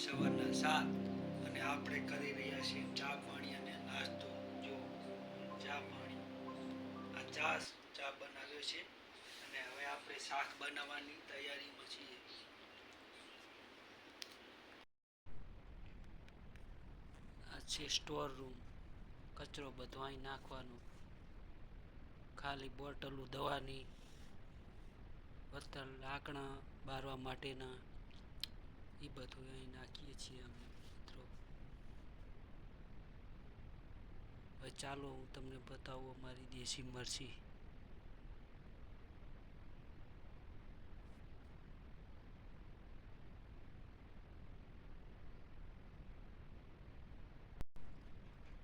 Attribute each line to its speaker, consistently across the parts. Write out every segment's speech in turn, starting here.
Speaker 1: સવારના 7 અને આપણે કરી રહ્યા છીએ ચા પાણી અને નાસ્તો. જો ચા પાણી, આ ચા બનાવ્યો છે અને હવે આપણે શાક બનાવવાની તૈયારીમાં છીએ. આ છે સ્ટોર રૂમ. કચરો બધો અહીં નાખવાનો, ખાલી બોટલો દવાની, વત્તર લાકડા બારવા માટેના, એ બધું અહીં નાખીએ છીએ અમે મિત્રો. હવે ચાલો હું તમને બતાવું અમારી દેશી મરચી.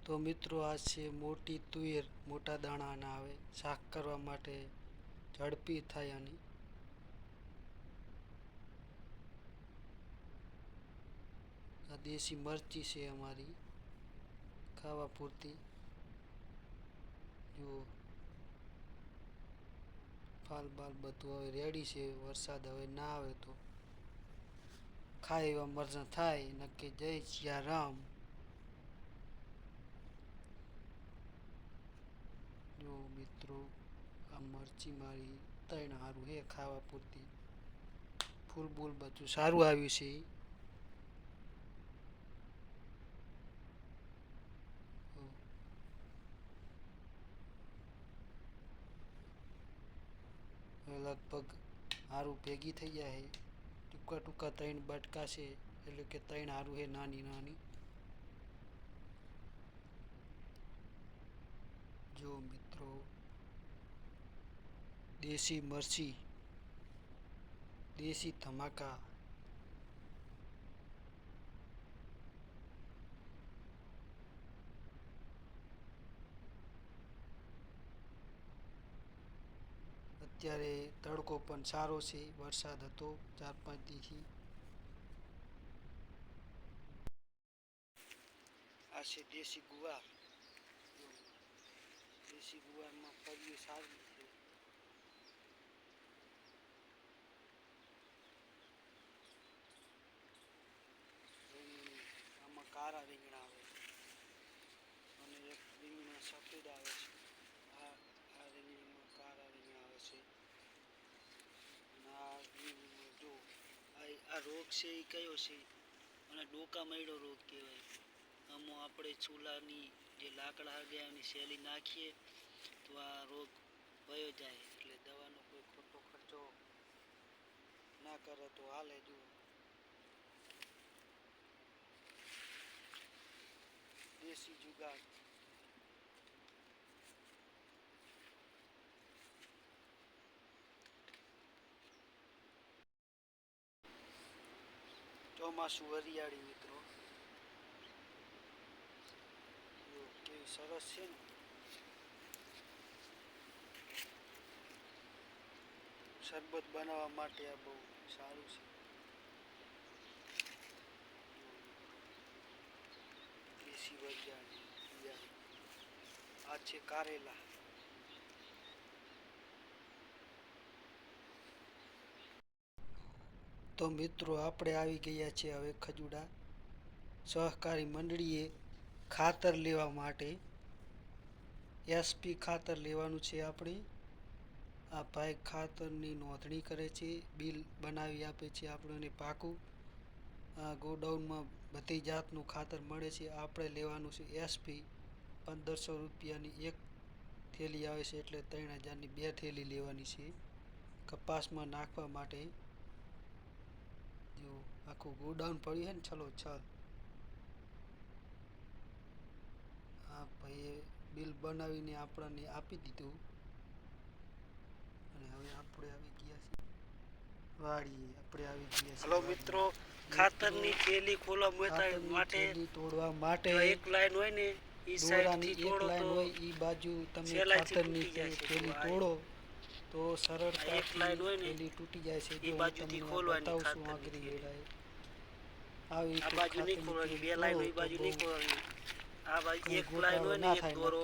Speaker 1: તો મિત્રો આ છે મોટી તુવેર, મોટા દાણાના આવે, શાક કરવા માટે ઝડપી થાય. અને આ દેશી મરચી છે અમારી, ખાવા પૂરતી. જો ફાલ બાલ બધું હવે રેડી છે. વરસાદ હવે ના આવે તો ખાય એવા મરચાં થાય. નક્કી જય સિયા રામ. જો મિત્રો આ મરચી મારી ત્રણ સારું હે ખાવા પૂરતી. ફૂલ બૂલ બધું સારું આવ્યું છે. લગભગ સારું ભેગી થઈ જાય. ટૂંકા ટૂંકા ત્રણ બટકા છે, એટલે કે ત્રણ સારું હે નાની નાની. જો મિત્રો દેશી મરચી, દેશી ધમાકા. અત્યારે તડકો પણ સારો છે, વરસાદ હતો 4-5 દીથી. આ છે દેશી ગુવાર. દેશી ગુવારમાં ફળીઓ સારી છે. આમાં કાળા રીંગણા આવે અને એક રીંગણા સફેદ આવે છે. આ રીંગણીમાં કાળા રીંગણા આવે છે. અને આ રીંગણીમાં જો આ રોગ છે એ કયો છે? અને ડોકા મયડો રોગ કહેવાય. આમાં આપણે ચૂલાની જે લાકડા હગાવવાની શેલી નાખીએ તો આ રોગ વયો જાય. એટલે દવાનો કોઈ ખોટો ખર્ચો ના કરે તો હાલે. જો દેશી જુગાડ. ચોમાસું હરિયાળી મિત્રો, કેવી સરસ છે ને. શરબત બનાવવા માટે આ બહુ સારું છે. દેશી વરિયાળી. આ છે કારેલા. તો મિત્રો આપણે આવી ગયા છે હવે ખજૂડા સહકારી મંડળીએ ખાતર લેવા માટે. એસપી ખાતર લેવાનું છે આપણે. આ ભાઈ ખાતરની નોંધણી કરે છે, બિલ બનાવી આપે છે આપણને પાકું. આ ગોડાઉનમાં બધી જાતનું ખાતર મળે છે. આપણે લેવાનું છે એસપી. 1500 રૂપિયાની એક થેલી આવે છે, એટલે 3000ની 2 થેલી લેવાની છે કપાસમાં નાખવા માટે. જો આખું ગોડાઉન પડ્યું છે ને છલો છલ. હા ભાઈએ બિલ બનાવીને આપણને આપી દીધું. અને હવે આપણે આવી ગયા છીએ વાડીએ. આપણે આવી ગયા છીએ. હલો મિત્રો, ખાતરની થેલી ખોલવા માટે તોડવા માટે એક લાઈન હોય ને ઈ સાઈડથી તોડો તો ઈ બાજુ તમે ખાતરની થેલી તોડો તો સરળતાથી થેલી તૂટી જાય છે. જો બાજુથી ખોલવાની ખાતરની થેલી. આવી આ બાજુ નહીં ખોલવાની, બે લાઈન ઈ બાજુ નહીં ખોલવાની. આ બાજુ એક લાઈન હોય ને એક દોરો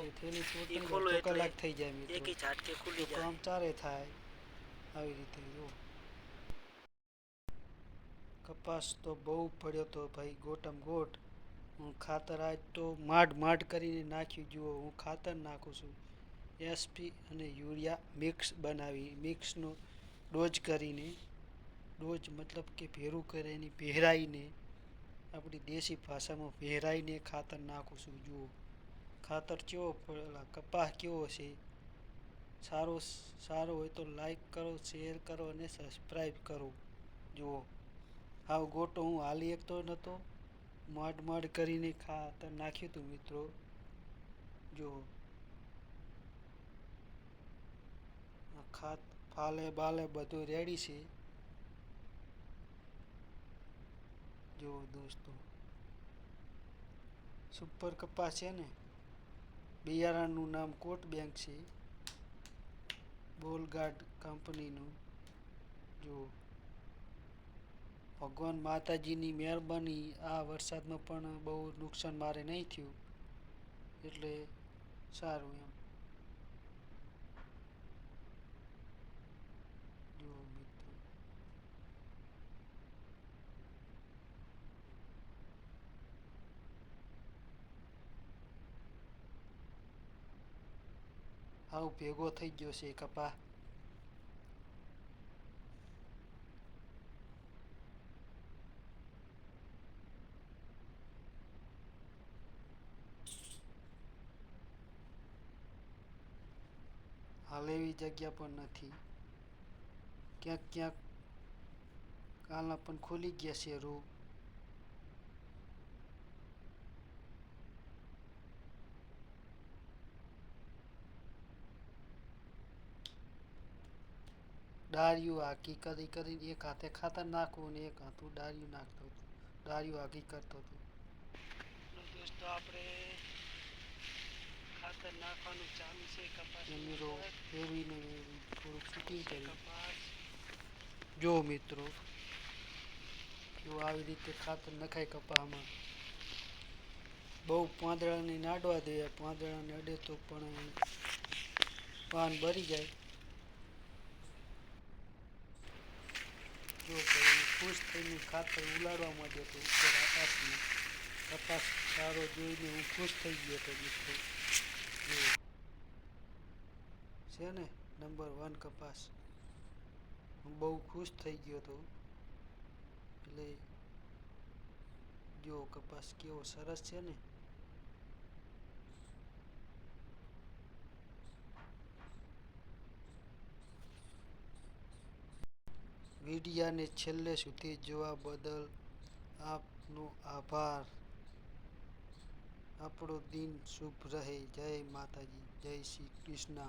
Speaker 1: ઈ ખોલો એટલે કલાક થઈ જાય. એક જ ઝાટકે ખુલી જાય. કામ ચારે થાય આવી રીતે. જો કપાસ તો બહુ પડ્યો તો ભાઈ, ગોટમ ગોટ. હું ખાતર આજ તો માંડ કરીને નાખ્યું. જુઓ, હું ખાતર નાખું છું એસપી અને યુરિયા મિક્સ બનાવી, મિક્સનો ડોઝ કરીને, ડોઝ મતલબ કે ભેરું કરીને, ભેરાઈને, આપણી દેશી ભાષામાં ભેરાઈને ખાતર નાખું છું. જુઓ ખાતર કેવો પડેલા, કપાસ કેવો છે. સારો હોય તો લાઈક કરો, શેર કરો અને સબસ્ક્રાઈબ કરો. જુઓ હાવ ગોટો હું હાલી એકતો નહોતો, માંડ કરીને ખાતર નાખ્યું હતું મિત્રો. જુઓ ફાલે બાલે બધું રેડી છે. જુઓ દોસ્તો, સુપર કપાસ છે ને. બિયારણનું નામ કોટ બેંક છે, બોલગાર્ડ કંપનીનું. જુઓ ભગવાન માતાજીની મહેરબાની, આ વરસાદમાં પણ બહુ નુકસાન મારે નહીં થયું, એટલે સારું એમ. જુઓ મિત્રો, આવું ભેગો થઈ ગયો છે કપા. હાલ એવી જગ્યા પણ નથી, ક્યાંક કાલના પણ ખુલી ગયા છે રૂ. ડાળિયું હાકી કરીને એક હાથે ખાતર નાખવું ને એક હાથું ડાળિયું નાખતો હતો, ડાળિયું હાકી કરતો હતો. દોસ્તો આપણે ખાતર નાખવાનું ચાલુ છે. કપાસ કેમેરો ફેરવીને થોડુંક શૂટિંગ કર્યું. જો મિત્રો, જો આવી રીતે ખાતર નખાય કપાસમાં. બહુ પાંદડાને નાડવા દે, પાંદડાને અડે તો પણ પાન બરી જાય. જો ભાઈ ખુશ થઈને ખાતર ઉલાડવા માંડ્યો હતો ઉપર આકાશમાં. કપાસ સારો જોઈને હું ખુશ થઈ ગયો હતો મિત્રો. છે ને નંબર 1 કપાસ. હું બહુ ખુશ થઈ ગયો હતો. એટલે જો કપાસ કેવો સરસ છે ને. વિડિયાને છેલ્લે સુધી જોવા બદલ આપનો આભાર. આપણો દિન શુભ રહે. જય માતાજી, જય શ્રી કૃષ્ણ.